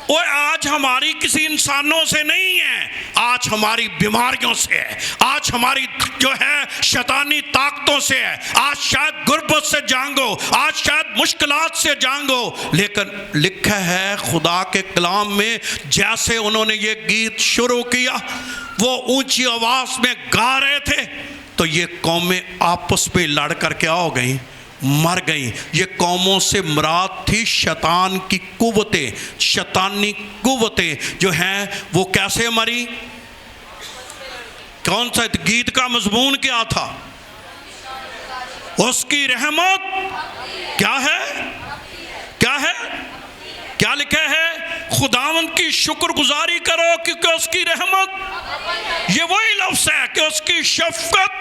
وہ آج ہماری کسی انسانوں سے نہیں ہے، آج ہماری بیماریوں سے ہے، آج ہماری جو ہے شیطانی طاقتوں سے ہے، آج شاید غربت سے جانگو، آج شاید مشکلات سے جانگو، لیکن لکھا ہے خدا کے کلام میں جیسے انہوں نے یہ گیت شروع کیا، وہ اونچی آواز میں گا رہے تھے تو یہ قومیں آپس میں لڑ کر کیا ہو گئیں؟ مر گئیں۔ یہ قوموں سے مراد تھی شیطان کی قوتیں، شیطانی قوتیں جو ہیں وہ کیسے مری؟ کون سا گیت کا مضمون کیا تھا؟ اس کی رحمت کیا ہے؟ کیا ہے؟ کیا لکھا ہے؟ خداوند کی شکر گزاری کرو کیونکہ اس کی رحمت، یہ وہی لفظ ہے کہ اس کی شفقت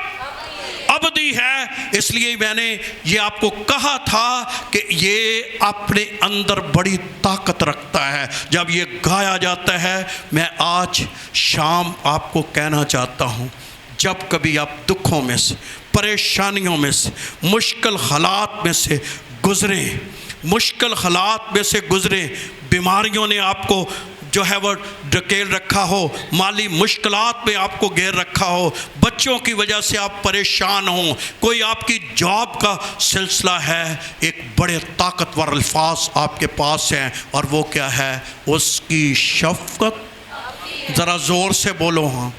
ابدی ہے۔ اس لیے میں نے یہ آپ کو کہا تھا کہ یہ اپنے اندر بڑی طاقت رکھتا ہے جب یہ گایا جاتا ہے۔ میں آج شام آپ کو کہنا چاہتا ہوں، جب کبھی آپ دکھوں میں سے، پریشانیوں میں سے، مشکل حالات میں سے گزریں، مشکل حالات میں سے گزریں، بیماریوں نے آپ کو جو ہے وہ ڈھکیل رکھا ہو، مالی مشکلات میں آپ کو گھیر رکھا ہو، بچوں کی وجہ سے آپ پریشان ہوں، کوئی آپ کی جاب کا سلسلہ ہے، ایک بڑے طاقتور الفاظ آپ کے پاس ہیں، اور وہ کیا ہے؟ اس کی شفقت۔ ذرا زور سے بولو ہاں۔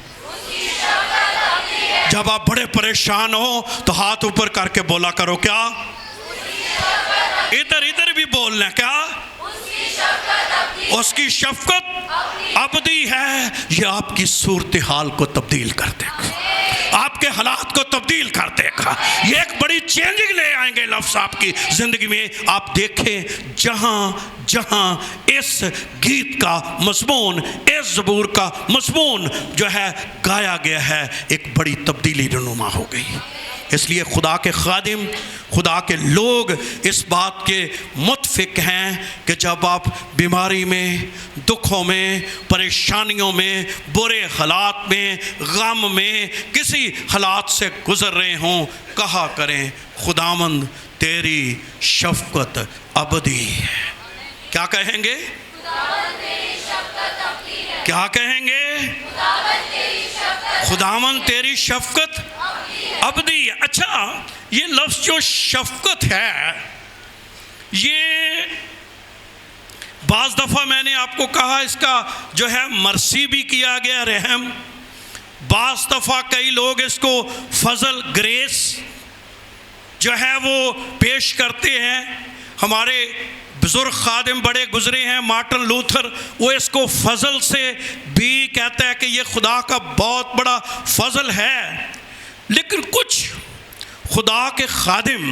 جب آپ بڑے پریشان ہو تو ہاتھ اوپر کر کے بولا کرو کیا؟ ادھر بھی بولنا کیا؟ اس کی شفقت ابدی ہے۔ یہ آپ کی صورتحال کو تبدیل کر دے گا، آپ کے حالات کو تبدیل کر دے گا، یہ ایک بڑی چینجنگ لے آئیں گے لفظ آپ کی زندگی میں۔ آپ دیکھیں جہاں جہاں اس گیت کا مضمون، اس زبور کا مضمون جو ہے گایا گیا ہے، ایک بڑی تبدیلی رونما ہو گئی۔ اس لیے خدا کے خادم، خدا کے لوگ اس بات کے متفق ہیں کہ جب آپ بیماری میں، دکھوں میں، پریشانیوں میں، برے حالات میں، غم میں، کسی حالات سے گزر رہے ہوں، کہا کریں خداوند تیری شفقت ابدی ہے۔ کیا کہیں گے؟ کیا کہیں گے؟ خداوند تیری شفقت ابدی ہے۔ اچھا، یہ لفظ جو شفقت ہے، یہ بعض دفعہ میں نے آپ کو کہا اس کا جو ہے مرسی بھی کیا گیا، رحم، بعض دفعہ کئی لوگ اس کو فضل، گریس جو ہے وہ پیش کرتے ہیں۔ ہمارے بزرگ خادم بڑے گزرے ہیں، مارٹن لوتھر، وہ اس کو فضل سے بھی کہتا ہے کہ یہ خدا کا بہت بڑا فضل ہے۔ لیکن کچھ خدا کے خادم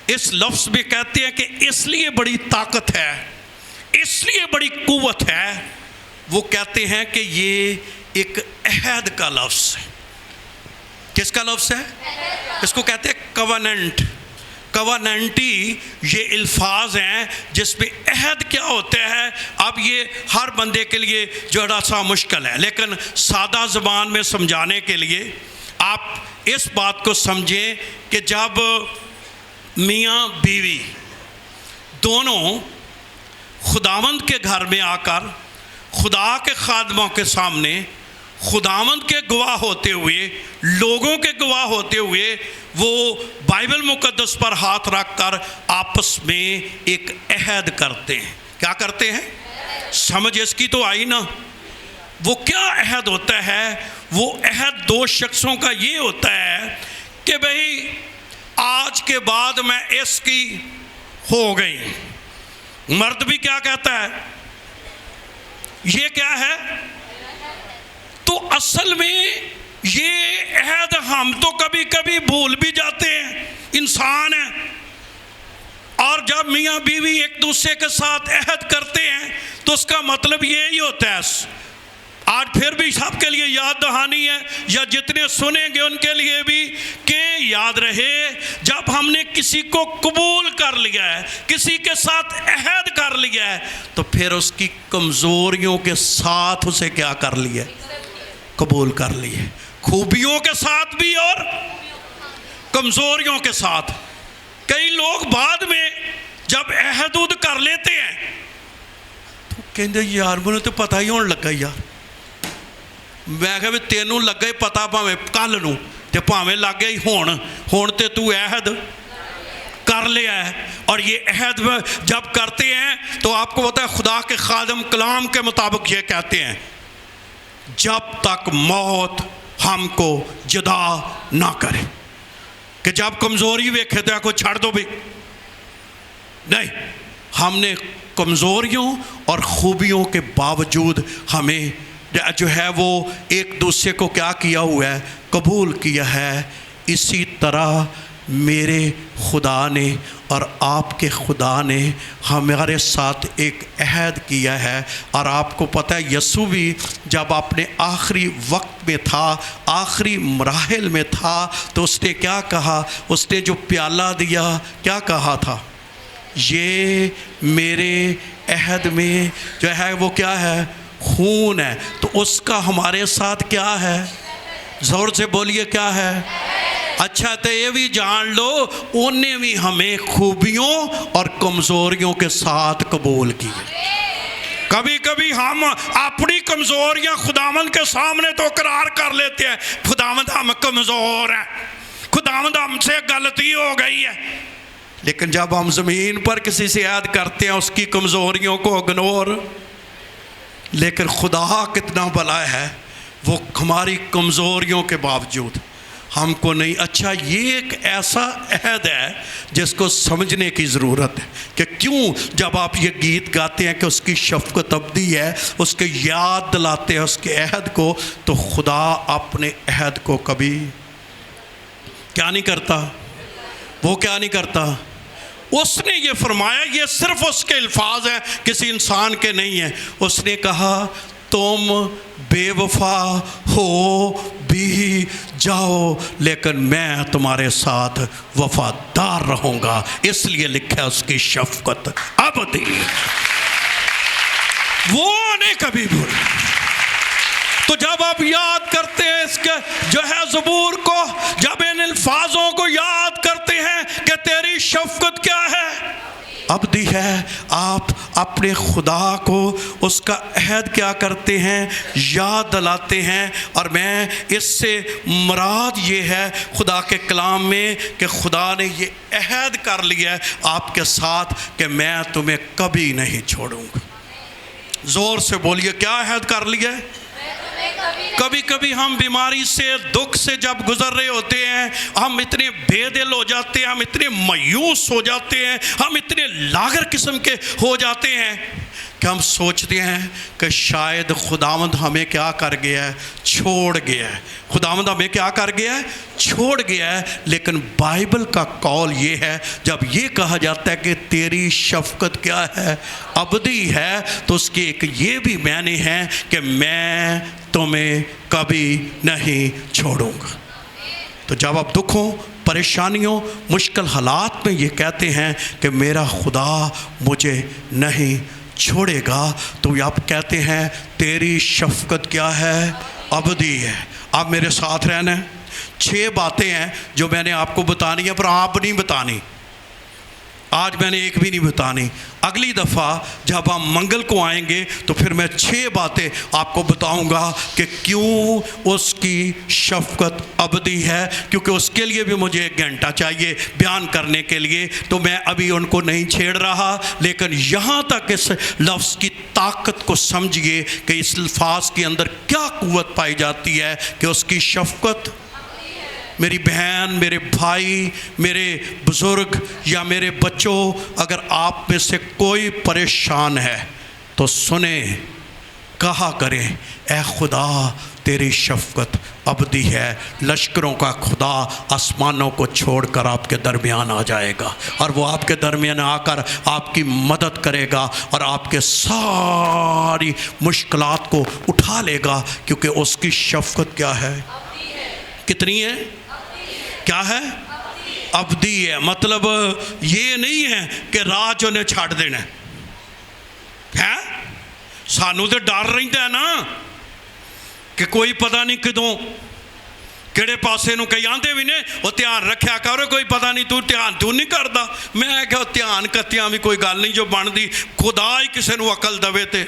اس لفظ میں کہتے ہیں کہ اس لیے بڑی طاقت ہے، اس لیے بڑی قوت ہے، وہ کہتے ہیں کہ یہ ایک عہد کا لفظ ہے۔ کس کا لفظ ہے؟ اس کو کہتے ہیں کووننٹ۔ کووننٹی یہ الفاظ ہیں جس میں عہد کیا ہوتا ہے۔ اب یہ ہر بندے کے لیے جوڑا سا مشکل ہے، لیکن سادہ زبان میں سمجھانے کے لیے آپ اس بات کو سمجھیں کہ جب میاں بیوی دونوں خداوند کے گھر میں آ کر خدا کے خادموں کے سامنے خداوند کے گواہ ہوتے ہوئے، لوگوں کے گواہ ہوتے ہوئے، وہ بائبل مقدس پر ہاتھ رکھ کر آپس میں ایک عہد کرتے ہیں۔ کیا کرتے ہیں؟ سمجھ اس کی تو آئی نا؟ وہ کیا عہد ہوتا ہے؟ وہ عہد دو شخصوں کا یہ ہوتا ہے کہ بھئی آج کے بعد میں اس کی ہو گئی۔ مرد بھی کیا کہتا ہے؟ یہ کیا ہے؟ تو اصل میں یہ عہد ہم تو کبھی کبھی بھول بھی جاتے ہیں، انسان ہیں، اور جب میاں بیوی ایک دوسرے کے ساتھ عہد کرتے ہیں تو اس کا مطلب یہی ہوتا ہے آج پھر بھی سب کے لیے یاد دہانی ہے، یا جتنے سنیں گے ان کے لیے بھی، کہ یاد رہے جب ہم نے کسی کو قبول کر لیا ہے، کسی کے ساتھ عہد کر لیا ہے، تو پھر اس کی کمزوریوں کے ساتھ اسے کیا کر لیا؟ قبول کر لیے، خوبیوں کے ساتھ بھی اور کمزوریوں کے ساتھ۔ کئی لوگ بعد میں جب عہد کر لیتے ہیں تو کہتے ہیں یار مجھے تو پتہ ہی ہونے لگا یار، میں کہ تینوں لگا ہی پتا پاویں کل نوں تے پاویں لگ گئی ہون تے تو عہد کر لیا ہے۔ اور یہ عہد جب کرتے ہیں تو آپ کو پتہ ہے خدا کے خادم کلام کے مطابق یہ کہتے ہیں، جب تک موت ہم کو جدا نہ کرے، کہ جب کمزوری ویکھے تو کو چھڑ دو بھی نہیں، ہم نے کمزوریوں اور خوبیوں کے باوجود ہمیں جو ہے وہ ایک دوسرے کو کیا کیا ہوا ہے؟ قبول کیا ہے۔ اسی طرح میرے خدا نے اور آپ کے خدا نے ہمارے ساتھ ایک عہد کیا ہے۔ اور آپ کو پتہ ہے یسوع بھی جب اپنے آخری وقت میں تھا، آخری مراحل میں تھا، تو اس نے کیا کہا؟ اس نے جو پیالہ دیا کیا کہا تھا؟ یہ میرے عہد میں جو ہے وہ کیا ہے؟ خون ہے۔ تو اس کا ہمارے ساتھ کیا ہے؟ زور سے بولیے کیا ہے؟ اچھا تو یہ بھی جان لو انہیں بھی ہمیں خوبیوں اور کمزوریوں کے ساتھ قبول کی۔ کبھی کبھی ہم اپنی کمزوریاں خداوند کے سامنے تو اقرار کر لیتے ہیں، خداوند ہم کمزور ہیں، خداوند ہم سے غلطی ہو گئی ہے، لیکن جب ہم زمین پر کسی سے عہد کرتے ہیں اس کی کمزوریوں کو اگنور، لیکن خدا کتنا بھلا ہے، وہ ہماری کمزوریوں کے باوجود ہم کو نہیں۔ اچھا یہ ایک ایسا عہد ہے جس کو سمجھنے کی ضرورت ہے کہ کیوں جب آپ یہ گیت گاتے ہیں کہ اس کی شفقت ابدی ہے، اس کے یاد دلاتے ہیں اس کے عہد کو، تو خدا اپنے عہد کو کبھی کیا نہیں کرتا؟ وہ کیا نہیں کرتا؟ اس نے یہ فرمایا، یہ صرف اس کے الفاظ ہیں، کسی انسان کے نہیں ہیں۔ اس نے کہا تم بے وفا ہو بھی جاؤ لیکن میں تمہارے ساتھ وفادار رہوں گا، اس لیے لکھا ہے اس کی شفقت ابدی، وہ نہیں کبھی بھول۔ تو جب آپ یاد کرتے ہیں اس کے جو ہے زبور کو، جب ان الفاظوں کو یاد کرتے ہیں کہ تیری شفقت کیا ہے؟ ابدی ہے، آپ اپنے خدا کو اس کا عہد کیا کرتے ہیں؟ یاد دلاتے ہیں۔ اور میں اس سے مراد یہ ہے خدا کے کلام میں کہ خدا نے یہ عہد کر لیا ہے آپ کے ساتھ کہ میں تمہیں کبھی نہیں چھوڑوں گا۔ زور سے بولیے کیا عہد کر لیا ہے؟ کبھی کبھی ہم بیماری سے، دکھ سے جب گزر رہے ہوتے ہیں، ہم اتنے بے دل ہو جاتے ہیں، ہم اتنے مایوس ہو جاتے ہیں، ہم اتنے لاغر قسم کے ہو جاتے ہیں کہ ہم سوچتے ہیں کہ شاید خداوند ہمیں کیا کر گیا ہے؟ چھوڑ گیا ہے۔ خداوند ہمیں کیا کر گیا ہے؟ چھوڑ گیا ہے۔ لیکن بائبل کا قول یہ ہے، جب یہ کہا جاتا ہے کہ تیری شفقت کیا ہے؟ ابدی ہے، تو اس کی ایک یہ بھی معنی ہے کہ میں تمہیں کبھی نہیں چھوڑوں گا۔ تو جب آپ دکھوں، پریشانیوں، مشکل حالات میں یہ کہتے ہیں کہ میرا خدا مجھے نہیں چھوڑے گا، تو آپ کہتے ہیں تیری شفقت کیا ہے؟ ابدی ہے۔ آپ میرے ساتھ رہنا ہے۔ 6 باتیں ہیں جو میں نے آپ کو بتانی ہے، پر آپ نہیں بتانی، آج میں نے ایک بھی نہیں بتانی۔ اگلی دفعہ جب ہم منگل کو آئیں گے تو پھر میں 6 باتیں آپ کو بتاؤں گا کہ کیوں اس کی شفقت ابدی ہے، کیونکہ اس کے لیے بھی مجھے 1 گھنٹہ چاہیے بیان کرنے کے لیے، تو میں ابھی ان کو نہیں چھیڑ رہا، لیکن یہاں تک اس لفظ کی طاقت کو سمجھیے کہ اس الفاظ کے اندر کیا قوت پائی جاتی ہے کہ اس کی شفقت۔ میری بہن، میرے بھائی، میرے بزرگ یا میرے بچوں، اگر آپ میں سے کوئی پریشان ہے تو سنیں، کہا کریں اے خدا تیری شفقت ابدی ہے۔ لشکروں کا خدا آسمانوں کو چھوڑ کر آپ کے درمیان آ جائے گا، اور وہ آپ کے درمیان آ کر آپ کی مدد کرے گا اور آپ کے ساری مشکلات کو اٹھا لے گا، کیونکہ اس کی شفقت کیا ہے؟ کتنی ہے؟ کیا ہے؟ ابدی ہے۔ مطلب یہ نہیں ہے کہ راج انہیں چھاڑ دینا ہے۔ سانو تو ڈر رہتا ہے نا کہ کوئی پتہ نہیں کدوں کہڑے پاسے نو کئی آندے بھی نے وہ دھیان رکھیا کرو، کوئی پتہ نہیں تو دھیان تو نہیں کردا۔ میں کہ دھیان کتیاں بھی کوئی گل نہیں جو بندی، خدا ہی کسے نو عقل دوے تے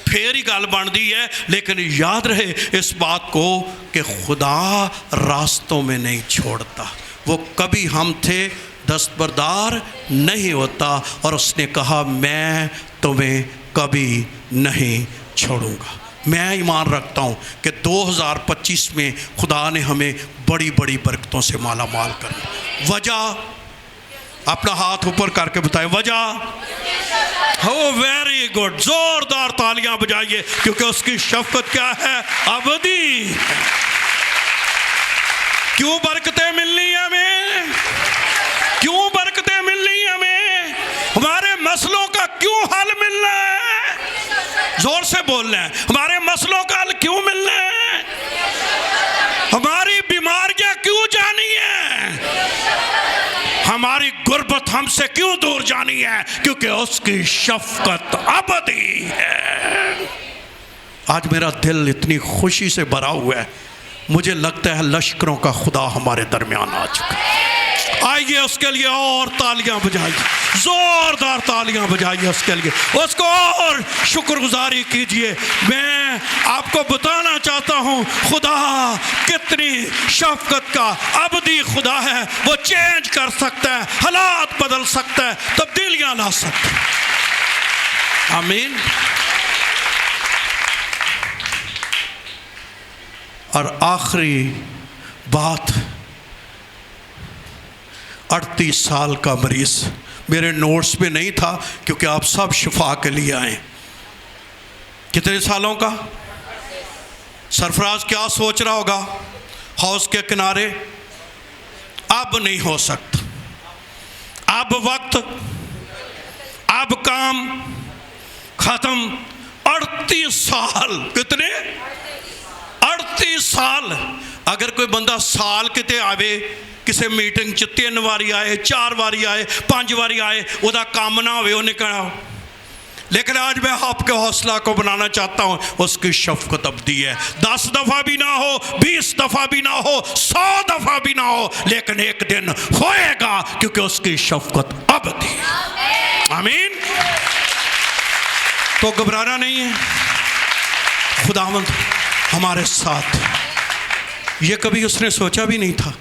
پھر ہی گل بندی ہے۔ لیکن یاد رہے اس بات کو کہ خدا راستوں میں نہیں چھوڑتا، وہ کبھی ہم تھے دستبردار نہیں ہوتا، اور اس نے کہا میں تمہیں کبھی نہیں چھوڑوں گا۔ میں ایمان رکھتا ہوں کہ 2025 میں خدا نے ہمیں بڑی بڑی برکتوں سے مالا مال کرنا۔ وجہ اپنا ہاتھ اوپر کر کے بتائیں، وجہ ہو ویری گڈ، زوردار تالیاں بجائیے، کیونکہ اس کی شفقت کیا ہے؟ ابدی۔ کیوں برکتیں ملنی ہیں ہمیں؟ کیوں برکتیں ملنی ہیں ہمیں؟ ہمارے مسئلوں کا کیوں حل ملنا ہے؟ زور سے بولنا ہے، ہمارے مسئلوں کا حل کیوں ملنا ہے؟ ہماری بیماریاں کیوں جانی ہیں؟ ہماری غربت ہم سے کیوں دور جانی ہے؟ کیونکہ اس کی شفقت ابدی ہے۔ آج میرا دل اتنی خوشی سے بھرا ہوا ہے، مجھے لگتا ہے لشکروں کا خدا ہمارے درمیان آ چکا ہے۔ آئیے اس کے لیے اور تالیاں بجائیے، زوردار تالیاں بجائیے اس کے لیے، اس کو اور شکر گزاری کیجئے۔ میں آپ کو بتانا چاہتا ہوں خدا کتنی شفقت کا ابدی خدا ہے، وہ چینج کر سکتا ہے، حالات بدل سکتا ہے، تبدیلیاں لا سکتا ہے۔ آمین۔ اور آخری بات، 38 سال کا مریض، میرے نوٹس میں نہیں تھا کیونکہ آپ سب شفا کے لیے آئیں۔ کتنے سالوں کا؟ سرفراز کیا سوچ رہا ہوگا؟ ہاؤس کے کنارے اب نہیں ہو سکتا، اب وقت، اب کام ختم۔ 38 سال، کتنے؟ 38 سال۔ اگر کوئی بندہ سال کتے آوے کسی میٹنگ چ 3 واری آئے، 4 واری آئے، 5 واری آئے، وہ دا کام نہ ہوئے انہیں کہنا ہو۔ لیکن آج میں آپ کے حوصلہ کو بنانا چاہتا ہوں، اس کی شفقت ابدی ہے۔ 10 دفعہ بھی نہ ہو، 20 دفعہ بھی نہ ہو، 100 دفعہ بھی نہ ہو، لیکن ایک دن ہوئے گا، کیونکہ اس کی شفقت ابدی ہے۔ آمین۔ تو گھبرانا نہیں ہے، خداوند ہمارے ساتھ۔ یہ کبھی اس نے سوچا بھی نہیں تھا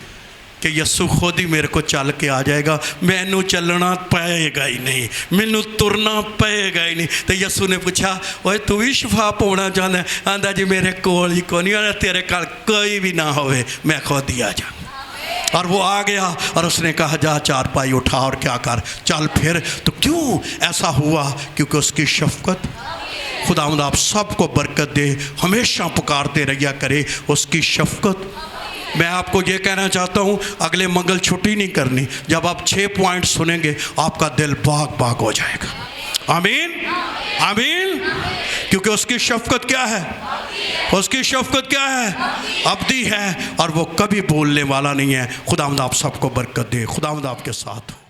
کہ یسو خود ہی میرے کو چل کے آ جائے گا، مینو چلنا پائے گا ہی نہیں، مینو ترنا پائے گا ہی نہیں۔ تو یسو نے پوچھا، اوے تو بھی شفا پاؤنا چاہتا ہے؟ آندا جی میرے کول ہی کوئی نہیں، تیرے کول کوئی بھی نہ ہوئے، میں خود ہی آ جاؤں۔ اور وہ آ گیا اور اس نے کہا جا چارپائی اٹھا اور کیا کر، چل پھر۔ تو کیوں ایسا ہوا؟ کیونکہ اس کی شفقت۔ خداوند آپ سب کو برکت دے، ہمیشہ پکارتے رہیا کرے اس کی شفقت۔ میں آپ کو یہ کہنا چاہتا ہوں، اگلے منگل چھٹی نہیں کرنی، جب آپ 6 پوائنٹ سنیں گے آپ کا دل باغ باغ ہو جائے گا۔ آمین آمین۔ کیونکہ اس کی شفقت کیا ہے؟ اس کی شفقت کیا ہے؟ ابدی ہے، اور وہ کبھی بولنے والا نہیں ہے۔ خداوند آپ سب کو برکت دے، خداوند آپ کے ساتھ ہو۔